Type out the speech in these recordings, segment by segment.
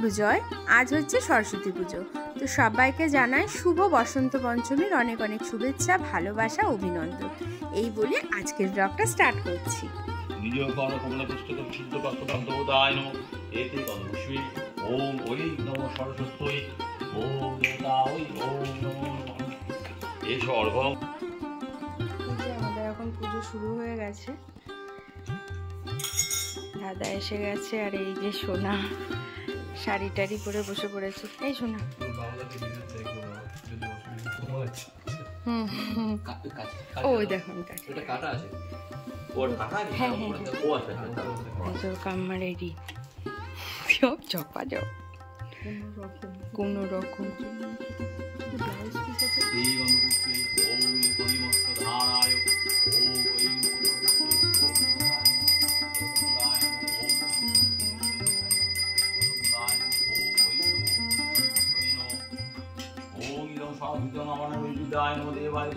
গুরুজয়। আজ হচ্ছে সরস্বতী পুজো, তো সবাইকে জানাই শুভ বসন্ত পঞ্চমীর অনেক অনেক শুভেচ্ছা, ভালোবাসা, অভিনন্দন। এই বলে আজকের ব্লগটা স্টার্ট করছি। আমাদের এখন পুজো শুরু হয়ে গেছে, দাদা এসে গেছে, আর এই যে সোনা শাড়ি টাড়ি পরে বসে পড়েছে। এই সোনা ওই দেখুন কাম্মা রেডি, সব চপা যাও কোনো রকম।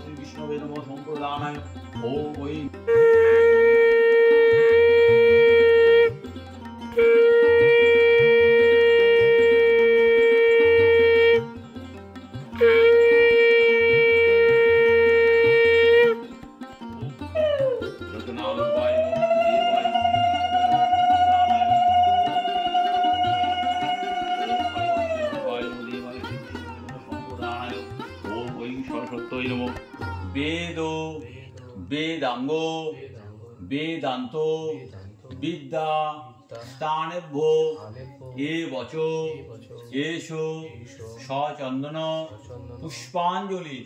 শ্রী বিষ্ণবে নমঃ সম্প্রদানায় ওম ওই বেদো বেদাঙ্গ বেদান্ত বিদ্যা স্থানেভ্য এ বচ এষো সচন্দন পুষ্পাঞ্জলি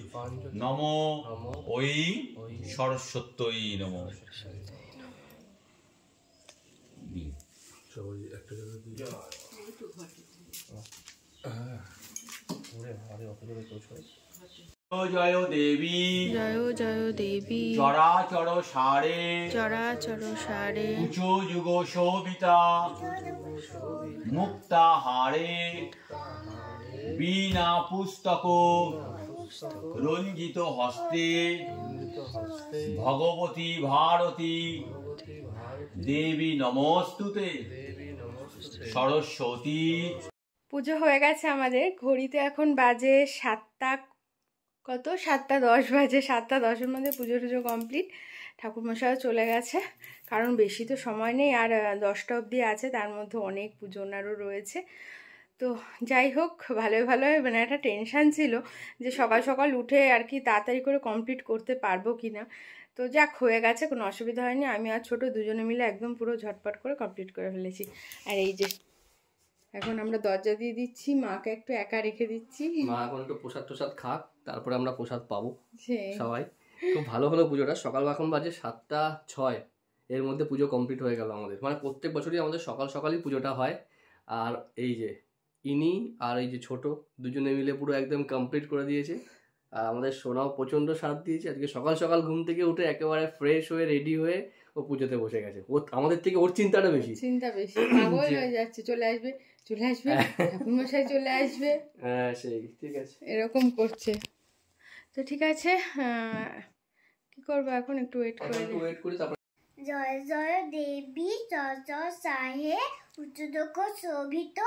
নম ওই সরস্বত্যই নম। জয় দেবী জয় জয় দেবী, চরাচর সারে চরাচর সারে, উঁচু যুগ শোভিতা মুক্তাহারে, বীণা পুস্তক রঞ্জিত হস্তে, ভগবতী ভারতী দেবী নমস্তুতে সরস্বতী। পুজো হয়ে গেছে আমাদের, ঘড়িতে এখন বাজে 7:10 বাজে, 7:10-এর মধ্যে পুজো টুজো কমপ্লিট। ঠাকুরমশাইও চলে গেছে, কারণ বেশি তো সময় নেই, আর 10টা অবধি আছে, তার মধ্যে অনেক পুজোনারও রয়েছে। তো যাই হোক, ভালোই ভালোই, মানে একটা টেনশান ছিল যে সকাল সকাল উঠে আর কি তাড়াতাড়ি করে কমপ্লিট করতে পারবো কি না। তো যাক, হয়ে গেছে, কোনো অসুবিধা হয়নি। আমি আর ছোটো দুজনে মিলে একদম পুরো ঝটপট করে কমপ্লিট করে ফেলেছি। আর এই যে এখন আমরা দরজা দিয়ে দিচ্ছি, মাকে একটু একা রেখে দিচ্ছি। মা এখন একটু প্রসাদ টোসাদ খাক, তারপরে আমরা প্রসাদ পাবো সবাই। খুব ভালো হলো পুজোটা। সকাল এখন বাজে 7:06, এর মধ্যে পুজো কমপ্লিট হয়ে গেল আমাদের। মানে প্রত্যেক বছরই আমাদের সকাল সকালই পুজোটা হয়। আর এই যে ইনি আর এই যে ছোট দুজনে মিলে পুরো একদম কমপ্লিট করে দিয়েছে। আর আমাদের সোনাও প্রচণ্ড সাথ দিয়েছে। আজকে সকাল সকাল ঘুম থেকে উঠে একেবারে ফ্রেশ হয়ে রেডি হয়ে ও পুজোতে বসে গেছে। ও আমাদের থেকে ওর চিন্তা বেশি, পাগল হয়ে যাচ্ছে, চলে আসবে ঠাকুরমশাই চলে আসবে, হ্যাঁ সেই ঠিক আছে, এরকম করছে। তো ঠিক আছে, কি করবো এখন, একটু ওয়েট করি তারপর। জয় জয় দেবী চর সাহে উচ্চদক্ষ শোভিত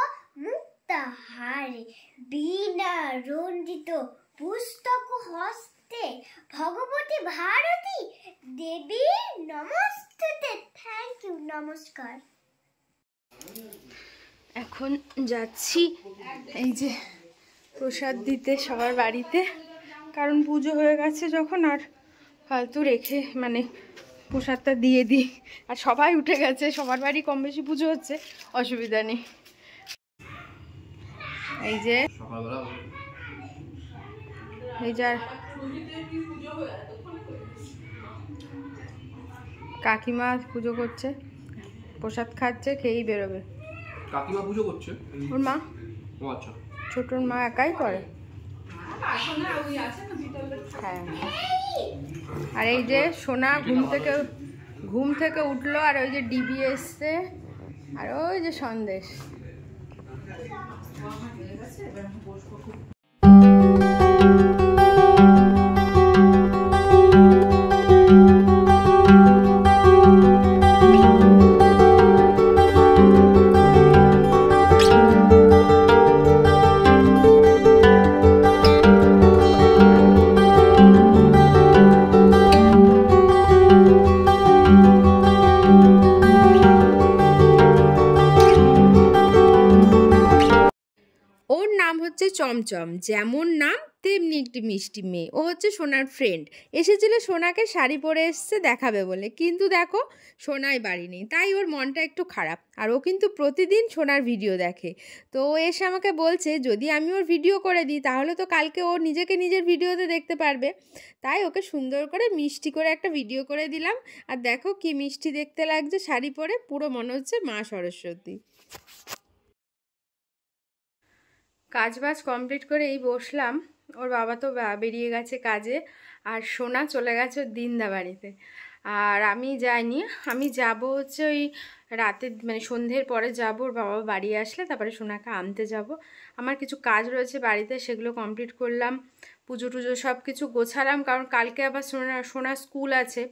মুক্তাহারে, বীণা রঞ্জিত পুস্তক হস্তে, ভগবতী ভারতী দেবী নমস্তুতে। থ্যাংক ইউ, নমস্কার। এখন যাচ্ছি এই যে প্রসাদ দিতে সবার বাড়িতে, কারণ পুজো হয়ে গেছে যখন, আর ফালতু রেখে মানে প্রসাদটা দিয়ে দিই। আর সবাই উঠে গেছে, সবার বাড়ি কম বেশি পুজো হচ্ছে, অসুবিধা নেই। এই যে কাকিমা পুজো করছে, প্রসাদ খাচ্ছে, খেয়েই বেরোবে। কাকিমা পুজো করছে, ওর মা, ও আচ্ছা, ছোটর মা একাই করে। হ্যাঁ, আর এই যে সোনা ঘুম থেকে উঠলো, আর ওই যে ডিবি এসছে, আর ওই যে সন্দেশ। চমচম, যেমন নাম তেমনি একটি মিষ্টি মেয়ে। ও হচ্ছে সোনার ফ্রেন্ড, এসেছিল সোনাকে শাড়ি পরে এসছে দেখাবে বলে, কিন্তু দেখো সোনাই বাড়ি নেই, তাই ওর মনটা একটু খারাপ। আর ও কিন্তু প্রতিদিন সোনার ভিডিও দেখে, তো ও এসে আমাকে বলছে যদি আমি ওর ভিডিও করে দিই তাহলে তো কালকে ও নিজেকে নিজের ভিডিওতে দেখতে পারবে। তাই ওকে সুন্দর করে মিষ্টি করে একটা ভিডিও করে দিলাম। আর দেখো কি মিষ্টি দেখতে লাগছে শাড়ি পরে, পুরো মনে হচ্ছে মা সরস্বতী। কাজবাজ কমপ্লিট করে এই বসলাম, ওর বাবা তো বেরিয়ে গেছে কাজে, আর সোনা চলে গেছে ওর দিনদা বাড়িতে। আর আমি যাইনি, আমি যাব হচ্ছে ওই রাতে মানে সন্ধ্যের পরে যাব, ওর বাবা বাড়ি আসলে তারপরে সোনাকে আনতে যাব। আমার কিছু কাজ রয়েছে বাড়িতে, সেগুলো কমপ্লিট করলাম, পুজো টুজো সব কিছু গোছালাম, কারণ কালকে আবার সোনা স্কুল আছে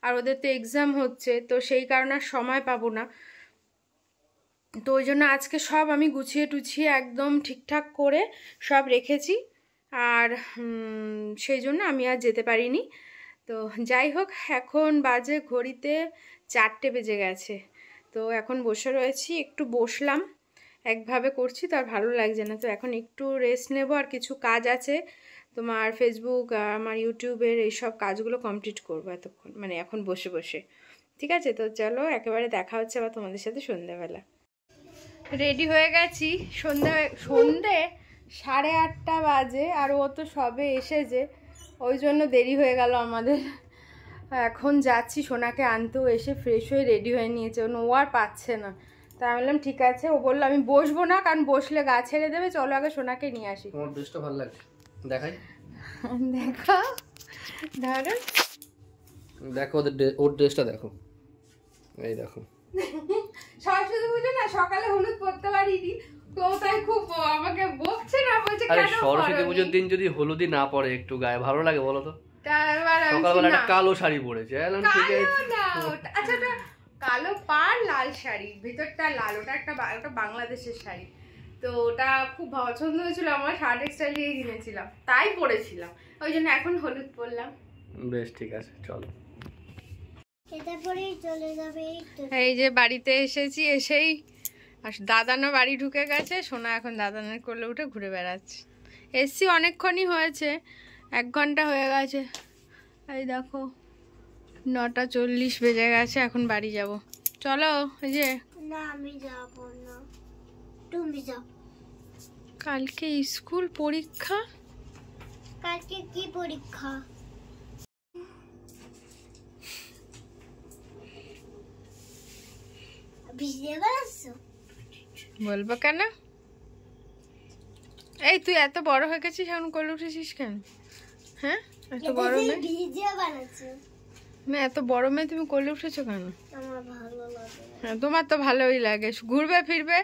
আর ওদের তো এক্সাম হচ্ছে, তো সেই কারণে সময় পাবো না। তো ওই জন্য আজকে সব আমি গুছিয়ে টুছিয়ে একদম ঠিকঠাক করে সব রেখেছি, আর সেই জন্য আমি আর যেতে পারিনি। তো যাই হোক, এখন বাজে ঘড়িতে 4টে বেজে গেছে, তো এখন বসে রয়েছি, একটু বসলাম, একভাবে করছি তো আর ভালো লাগছে না, তো এখন একটু রেস্ট নেব। আর কিছু কাজ আছে তোমার ফেসবুক আমার ইউটিউবের এইসব কাজগুলো কমপ্লিট করবো এতক্ষণ, মানে এখন বসে বসে। ঠিক আছে, তো চলো একেবারে দেখা হচ্ছে আবার তোমাদের সাথে সন্ধ্যাবেলা। রেডি হয়ে গেছি, সন্ধ্যে 8:30 বাজে, আর ও তো সবে এসেছে, ওই জন্য দেরি হয়ে গেল আমাদের। এখন যাচ্ছি সোনাকে আনতেও, এসে ফ্রেশ হয়ে রেডি হয়ে নিয়েছে, ও আর পাচ্ছে না। তাই আমি বললাম ঠিক আছে, ও বললো আমি বসবো না, কারণ বসলে গা ছেড়ে দেবে, চলো আগে সোনাকে নিয়ে আসি। তোমার ড্রেসটা ভালো লাগে, দেখাই দেখো, ধরো দেখো ওর ড্রেসটা দেখো, এই দেখো। সরস্বতী পুজো না সকালে হলুদ পরতে পারিনি, তো তাই খুব আমাকে বকছে না, বলছে আরে কেন সরস্বতী পুজোর দিন যদি হলুদি না পরে একটু গায়ে ভালো লাগে বলো তো? তারপর সকালবেলা একটা কালো শাড়ি পরেছে, ঠিক আছে। আচ্ছা ওটা কালো পাড় লাল শাড়ি, ভেতরটা লাল, ওটা একটা বাংলাদেশের শাড়ি, তো ওটা খুব পছন্দ হয়েছিল আমার, শার্ট এক্সটাইল দিয়ে কিনেছিলাম, তাই পরেছিলাম, ওই জন্য এখন হলুদ পরলাম। বেশ ঠিক আছে, চলো। চলে যাবে। এই যে বাড়িতে এসেছি, এসেই দাদানো বাড়ি ঢুকে গেছে, সোনা এখন দাদানের কোলে উঠে ঘুরে বেড়াচ্ছে। এসছি অনেকক্ষণই হয়েছে, 1 ঘন্টা হয়ে গেছে। এই দেখো 9:40 বেজে গেছে, এখন বাড়ি যাব। চলো। এই যে না আমি যাব না, তুমি যাও। কালকে স্কুল পরীক্ষা। কালকে কি পরীক্ষা? ভিজে বেড়াচ্ছো? বলবো কেন? এই তুই এত বড় হয়ে গেছিস, এখন কোলে উঠেছিস কেন? হ্যাঁ, এত বড় মেয়ে, ভিজে বেড়াচ্ছো না এত বড় মেয়ে তুমি কোলে উঠেছো কেন? আমার ভালো লাগে। হ্যাঁ, তোমার তো ভালোই লাগে, ঘুরবে ফিরবে,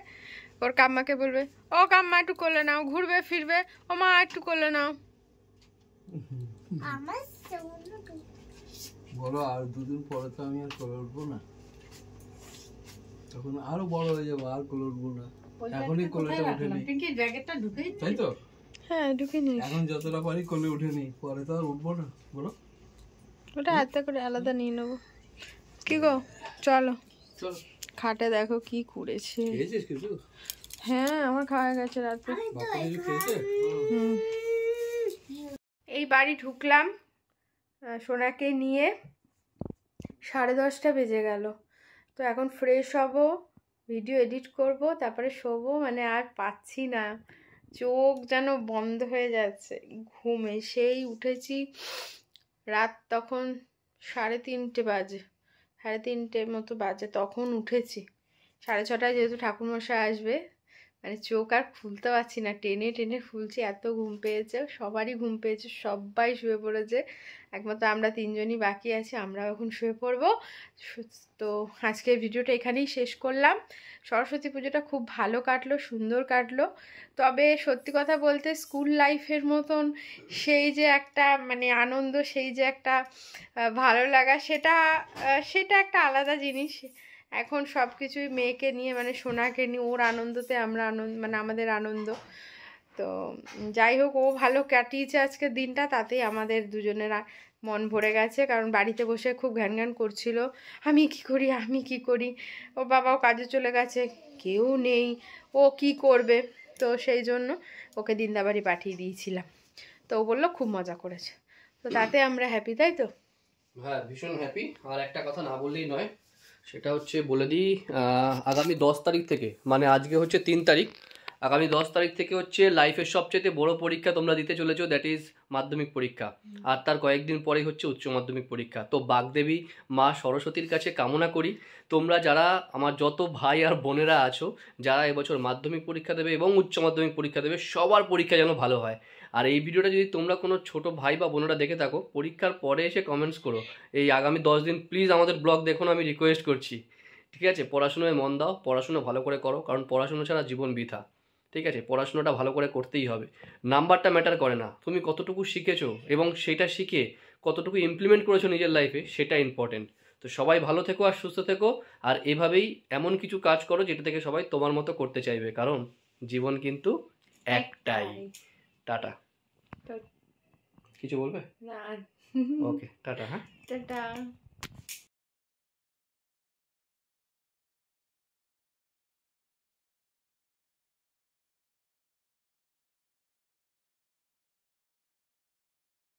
ওর কাম্মাকে বলবে ও কাম্মা একটু কোলে নাও, ঘুরবে ফিরবে ও মা একটু কোলে নাও। আমার বলো আর 2 দিন পরে তো আমি আর কোলে উঠবো না, তখন আরো বড় হয়ে যাবো, আর কোলে উঠবো না, এখনই কোলেটা উঠে নি, তাই তো? হ্যাঁ ঢুকে নিস, এখন যতটা পারি কোলে উঠে নি, পরে তো আর উঠবো না, বলো। ওটা হাতে করে আলাদা নিয়ে নেবো। কি গো চলো, চলো। খাটে দেখো কি করেছে। খেয়েছিস কিছু? হ্যাঁ আমার খাওয়া গেছে রাতে। বাচ্চা কিছু খেয়েছে? এই বাড়ি ঢুকলাম সোনাকে নিয়ে, 10:30 বেজে গেল, তো এখন ফ্রেশ হব, ভিডিও এডিট করব, তারপরে শোবো, মানে আর পাচ্ছি না, চোখ যেন বন্ধ হয়ে যাচ্ছে ঘুমে। সেই উঠেছি রাত তখন 3:30 বাজে, 3:30 মতো বাজে, তখন উঠেছি। 6:30 যেহেতু ঠাকুরমশাই আসবে, মানে চোখ আর খুলতে পারছি না, টেনে টেনে খুলছি, এত ঘুম পেয়েছে, সবারই ঘুম পেয়েছে, সবাই শুয়ে পড়েছে, একমাত্র আমরা 3জনই বাকি আছি, আমরাও এখন শুয়ে পড়বো। তো আজকের ভিডিওটা এখানেই শেষ করলাম। সরস্বতী পুজোটা খুব ভালো কাটলো, সুন্দর কাটলো, তবে সত্যি কথা বলতে স্কুল লাইফের মতন সেই যে একটা মানে আনন্দ, সেই যে একটা ভালো লাগা, সেটা একটা আলাদা জিনিস। এখন সব কিছুই মেয়েকে নিয়ে, মানে সোনাকে নিয়ে, ওর আনন্দতে আমরা আনন্দ, মানে আমাদের আনন্দ। তো যাই হোক, ও ভালো কাটিয়েছে আজকের দিনটা, তাতেই আমাদের দুজনের মন ভরে গেছে, কারণ বাড়িতে বসে খুব ঘ্যান ঘ্যান করছিল, আমি কি করি আমি কি করি, ও বাবাও কাজে চলে গেছে, কেউ নেই, ও কি করবে, তো সেই জন্য ওকে দিনদাবাড়ি পাঠিয়ে দিয়েছিলাম। তো ও বললো খুব মজা করেছে, তো তাতে আমরা হ্যাপি, তাই তো? হ্যাঁ, ভীষণ হ্যাপি। আর একটা কথা না বললেই নয়, সেটা হচ্ছে বলে দিই, আগামী 10 তারিখ থেকে, মানে আজকে হচ্ছে 3 তারিখ, আগামী 10 তারিখ থেকে হচ্ছে লাইফের সবচেয়ে বড় পরীক্ষা তোমরা দিতে চলেছো, দ্যাট ইজ মাধ্যমিক পরীক্ষা। আর তার কয়েকদিন পরেই হচ্ছে উচ্চ মাধ্যমিক পরীক্ষা। তো বাগদেবী মা সরস্বতীর কাছে কামনা করি তোমরা যারা আমার যত ভাই আর বোনেরা আছো, যারা এবছর মাধ্যমিক পরীক্ষা দেবে এবং উচ্চ মাধ্যমিক পরীক্ষা দেবে, সবার পরীক্ষা যেন ভালো হয়। আর এই ভিডিওটা যদি তোমরা কোনো ছোট ভাই বা বোনেরা দেখে থাকো, পরীক্ষার পরে এসে কমেন্টস করো। এই আগামী 10 দিন প্লিজ আমাদের ব্লগ দেখো না, আমি রিকোয়েস্ট করছি, ঠিক আছে? পড়াশোনায় মন দাও, পড়াশোনা ভালো করে করো, কারণ পড়াশোনা ছাড়া জীবন বৃথা, ঠিক আছে? পড়াশোনাটা ভালো করে করতেই হবে। নাম্বারটা ম্যাটার করে না, তুমি কতটুকু শিখেছো এবং সেটা শিখে কতটুকু ইমপ্লিমেন্ট করেছো নিজের লাইফে, সেটা ইম্পর্টেন্ট। তো সবাই ভালো থেকো আর সুস্থ থেকো, আর এভাবেই এমন কিছু কাজ করো যেটা থেকে সবাই তোমার মতো করতে চাইবে, কারণ জীবন কিন্তু একটাই। টাটা। কিছু বলবে? না, ওকে, টাটা। হ্যাঁ, টাটা।